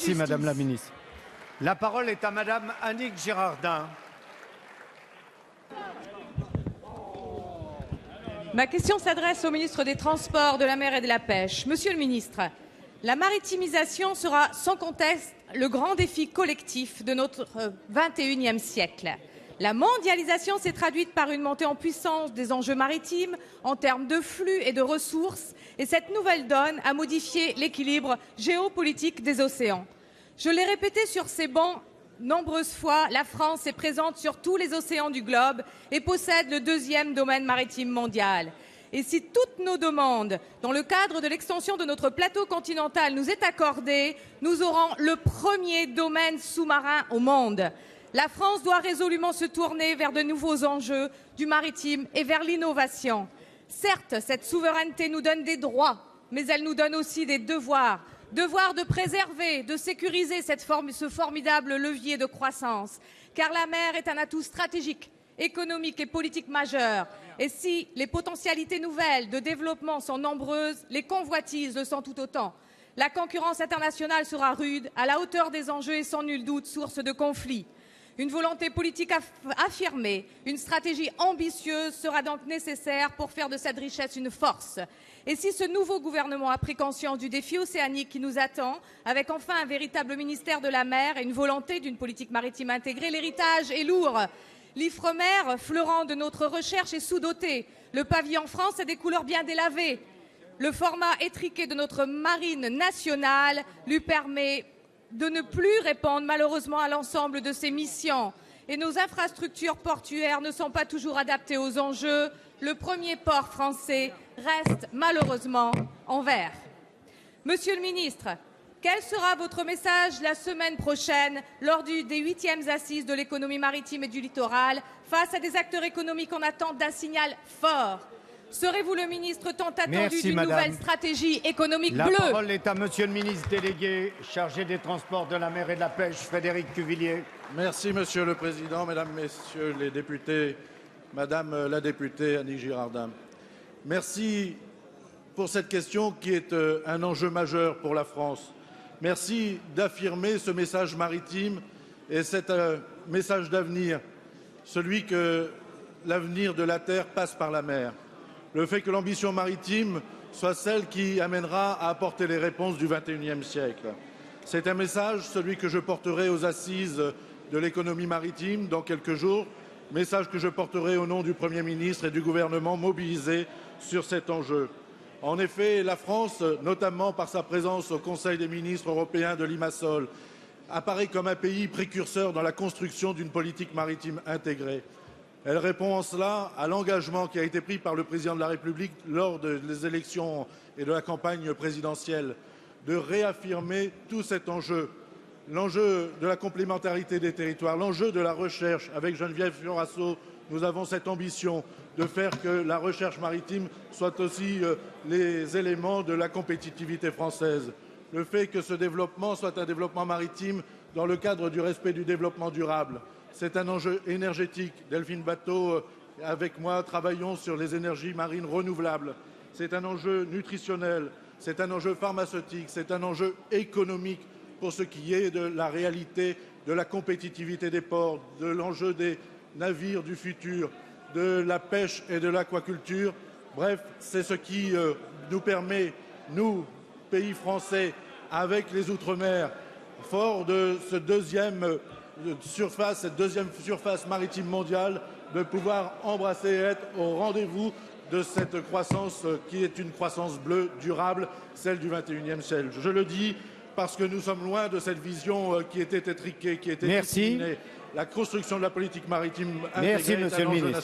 Merci Madame la Ministre. La parole est à Madame Annick Girardin. Ma question s'adresse au ministre des Transports, de la Mer et de la Pêche. Monsieur le ministre, la maritimisation sera sans conteste le grand défi collectif de notre 21e siècle. La mondialisation s'est traduite par une montée en puissance des enjeux maritimes en termes de flux et de ressources, et cette nouvelle donne a modifié l'équilibre géopolitique des océans. Je l'ai répété sur ces bancs nombreuses fois, la France est présente sur tous les océans du globe et possède le deuxième domaine maritime mondial. Et si toutes nos demandes, dans le cadre de l'extension de notre plateau continental, nous est accordée, nous aurons le premier domaine sous-marin au monde. La France doit résolument se tourner vers de nouveaux enjeux du maritime et vers l'innovation. Certes, cette souveraineté nous donne des droits, mais elle nous donne aussi des devoirs. Devoir de préserver, de sécuriser ce formidable levier de croissance, car la mer est un atout stratégique, économique et politique majeur. Et si les potentialités nouvelles de développement sont nombreuses, les convoitises le sont tout autant. La concurrence internationale sera rude, à la hauteur des enjeux et sans nul doute source de conflits. Une volonté politique affirmée, une stratégie ambitieuse sera donc nécessaire pour faire de cette richesse une force. Et si ce nouveau gouvernement a pris conscience du défi océanique qui nous attend, avec enfin un véritable ministère de la mer et une volonté d'une politique maritime intégrée, l'héritage est lourd. L'Ifremer, fleurant de notre recherche, est sous-doté. Le pavillon France a des couleurs bien délavées. Le format étriqué de notre marine nationale lui permet de ne plus répondre malheureusement à l'ensemble de ses missions. Et nos infrastructures portuaires ne sont pas toujours adaptées aux enjeux. Le premier port français reste malheureusement en vert. Monsieur le ministre, quel sera votre message la semaine prochaine lors des 8e assises de l'économie maritime et du littoral face à des acteurs économiques en attente d'un signal fort? Serez-vous le ministre tant attendu d'une nouvelle stratégie économique bleue? La parole est à Monsieur le ministre délégué chargé des Transports, de la Mer et de la Pêche, Frédéric Cuvillier. Merci Monsieur le Président, Mesdames, Messieurs les députés, Madame la députée Annick Girardin. Merci pour cette question qui est un enjeu majeur pour la France. Merci d'affirmer ce message maritime et cet message d'avenir, celui que l'avenir de la Terre passe par la mer. Le fait que l'ambition maritime soit celle qui amènera à apporter les réponses du XXIe siècle. C'est un message, celui que je porterai aux assises de l'économie maritime dans quelques jours, message que je porterai au nom du Premier ministre et du gouvernement mobilisés sur cet enjeu. En effet, la France, notamment par sa présence au Conseil des ministres européens de Limassol, apparaît comme un pays précurseur dans la construction d'une politique maritime intégrée. Elle répond en cela à l'engagement qui a été pris par le président de la République lors des élections et de la campagne présidentielle de réaffirmer tout cet enjeu, l'enjeu de la complémentarité des territoires, l'enjeu de la recherche. Avec Geneviève Fioraso, nous avons cette ambition de faire que la recherche maritime soit aussi les éléments de la compétitivité française. Le fait que ce développement soit un développement maritime dans le cadre du respect du développement durable. C'est un enjeu énergétique. Delphine Batho, avec moi, travaillons sur les énergies marines renouvelables. C'est un enjeu nutritionnel, c'est un enjeu pharmaceutique, c'est un enjeu économique pour ce qui est de la réalité de la compétitivité des ports, de l'enjeu des navires du futur, de la pêche et de l'aquaculture. Bref, c'est ce qui nous permet, nous, pays français, avec les Outre-mer, fort de cette deuxième surface maritime mondiale, de pouvoir embrasser et être au rendez-vous de cette croissance qui est une croissance bleue durable, celle du XXIe siècle. Je le dis parce que nous sommes loin de cette vision qui était étriquée, qui était disséminée. La construction de la politique maritime intégrée est un enjeu national.